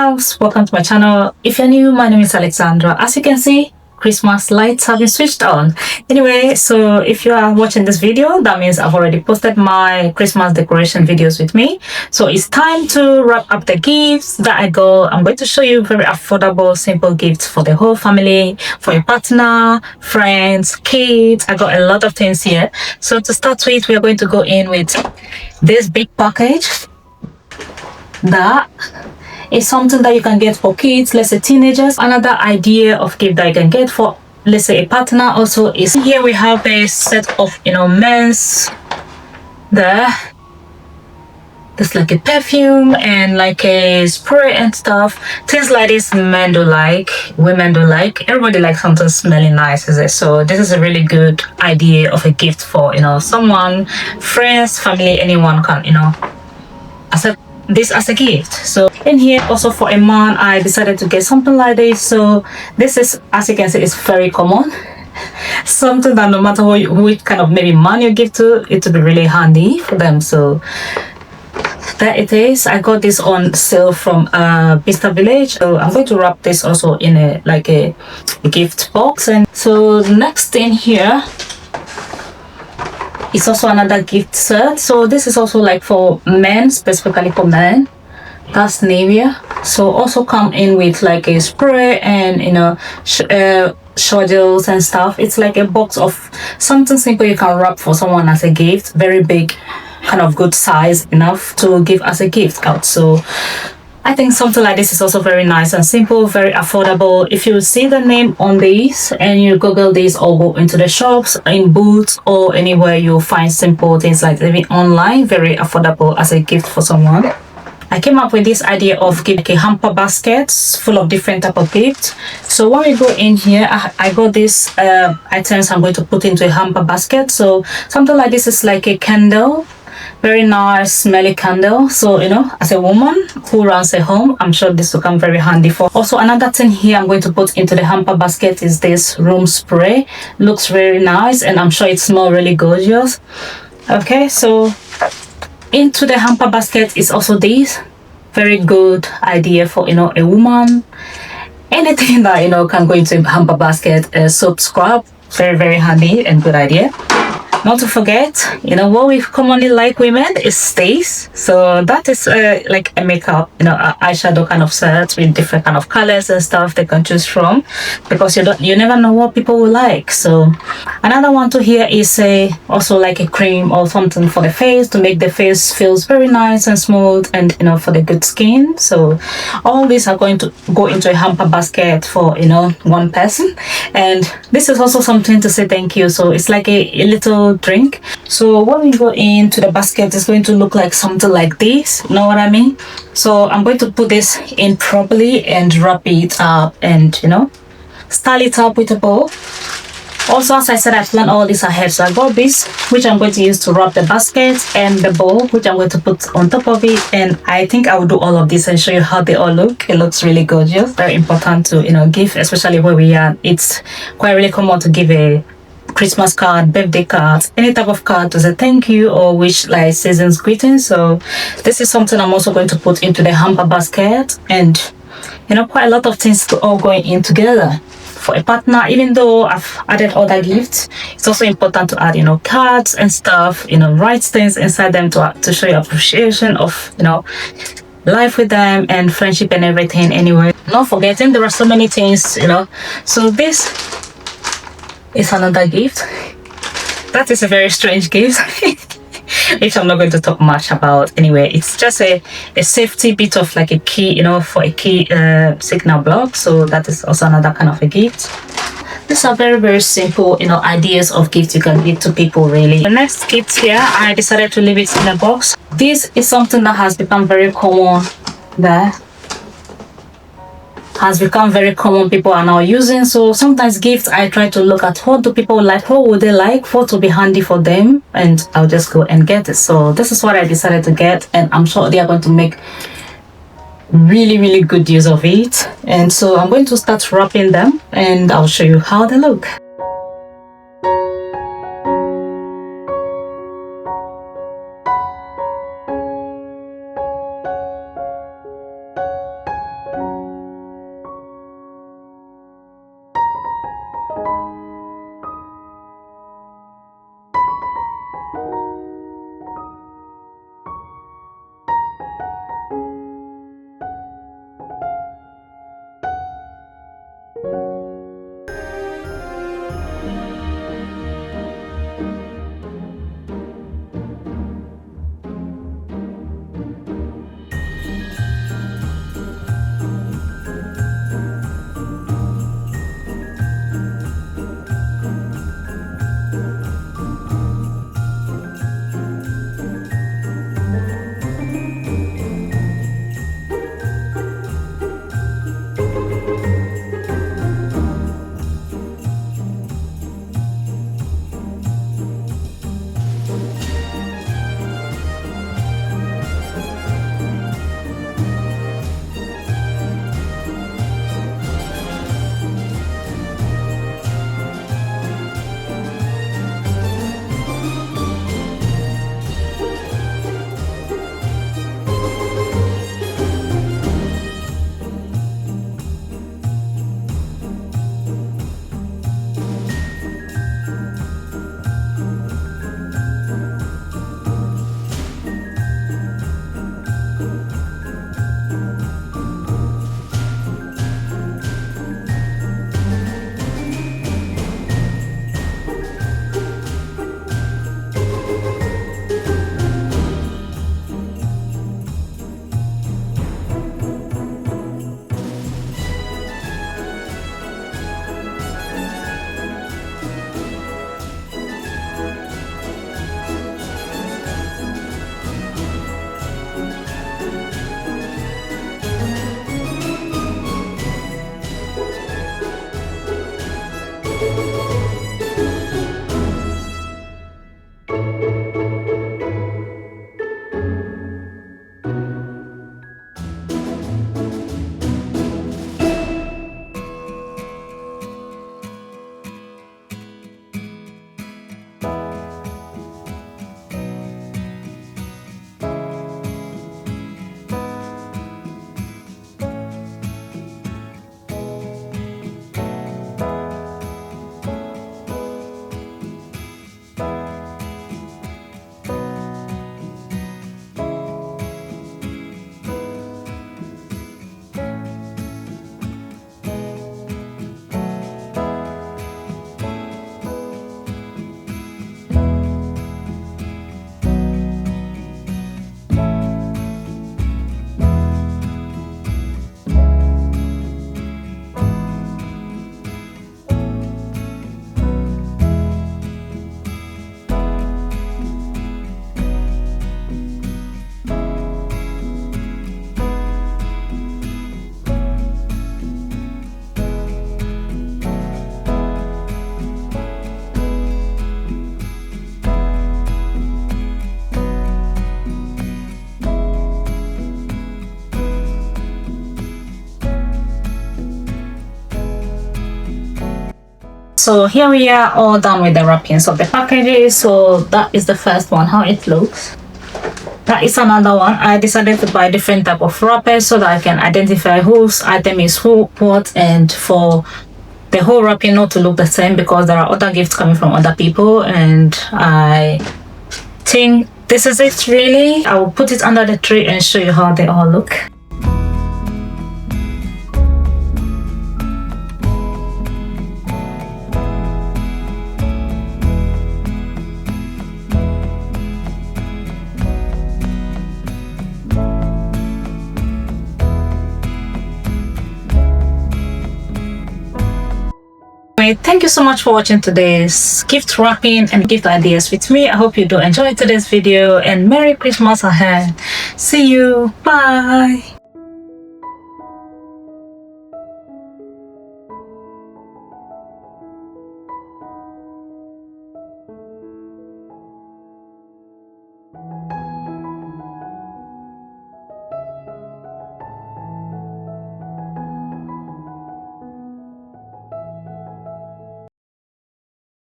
loves, welcome to my channel. If you're new, my name is Alexandra. As you can see, Christmas lights have been switched on. Anyway, so if you are watching this video, that means I've already posted my Christmas decoration videos with me. So it's time to wrap up the gifts that I got. I'm going to show you very affordable, simple gifts for the whole family, for your partner, friends, kids. I got a lot of things here. So to start with, we are going to go in with this big package. That is something that you can get for kids, let's say teenagers. Another idea of gift that you can get for, let's say, a partner also is here we have a set of, men's there. There's like a perfume and like a spray and stuff. Things like this men do like, women do like. Everybody likes something smelling nice, is it? So this is a really good idea of a gift for, someone, friends, family, anyone can, accept this as a gift. So in here also for a man, I decided to get something like this. So this is, as you can see, it's very common, something that no matter which kind of maybe man you give to, it will be really handy for them. So there it is. I got this on sale from Vista Village. So I'm going to wrap this also in a gift box. And so the next thing here, it's also another gift set. So this is also like for men, specifically for men. That's Nivea. So also come in with like a spray and shodels and stuff. It's like a box of something simple you can wrap for someone as a gift. Very big, kind of good size, enough to give as a gift out. So I think something like this is also very nice and simple, very affordable. If you see the name on these and you Google this or go into the shops, in Boots or anywhere, you'll find simple things like living online, very affordable as a gift for someone. I came up with this idea of giving a hamper baskets full of different type of gifts. So when we go in here, I got these items I'm going to put into a hamper basket. So something like this is like a candle. Very nice smelly candle. So as a woman who runs a home, I'm sure this will come very handy for. Also another thing here I'm going to put into the hamper basket is this room spray. Looks very nice and I'm sure it smells really gorgeous. Okay, so into the hamper basket is also this very good idea for a woman. Anything that can go into a hamper basket. Soap scrub, very handy and good idea. Not to forget, what we commonly like women is stays. So that is like a makeup, eyeshadow kind of set with different kind of colors and stuff they can choose from, because you never know what people will like. So another one to here is also like a cream or something for the face to make the face feels very nice and smooth and for the good skin. So all these are going to go into a hamper basket for one person. And this is also something to say thank you. So it's like a little drink. So when we go into the basket, it's going to look like something like this, you know what I mean? So I'm going to put this in properly and wrap it up and style it up with a bow. Also, as I said, I planned all this ahead. So I got this, which I'm going to use to wrap the basket, and the bowl, which I'm going to put on top of it. And I think I will do all of this and show you how they all look. It looks really gorgeous. Very important to give, especially where we are. It's quite really common to give a Christmas card, birthday cards, any type of card to say thank you or wish like season's greetings. So this is something I'm also going to put into the hamper basket, and quite a lot of things all going in together for a partner. Even though I've added other gifts, it's also important to add cards and stuff, write things inside them to show your appreciation of life with them and friendship and everything. Anyway, not forgetting there are so many things, so this is another gift. That is a very strange gift which I'm not going to talk much about. Anyway, it's just a safety bit of like a key, for a key signal block. So that is also another kind of a gift. These are very simple ideas of gifts you can give to people, really. The next gift here, I decided to leave it in a box. This is something that has become very common there. Has become very common, people are now using. So sometimes gifts, I try to look at what do people like, what would they like, what will be handy for them, and I'll just go and get it. So this is what I decided to get, and I'm sure they are going to make really good use of it. And so I'm going to start wrapping them and I'll show you how they look. So here we are, all done with the wrappings of the packages. So that is the first one, how it looks. That is another one. I decided to buy different type of wrappers so that I can identify whose item is what, and for the whole wrapping not to look the same, because there are other gifts coming from other people, and I think this is it really. I will put it under the tree and show you how they all look. Thank you so much for watching today's gift wrapping and gift ideas with me. I hope you do enjoy today's video, and Merry Christmas ahead. See you. Bye.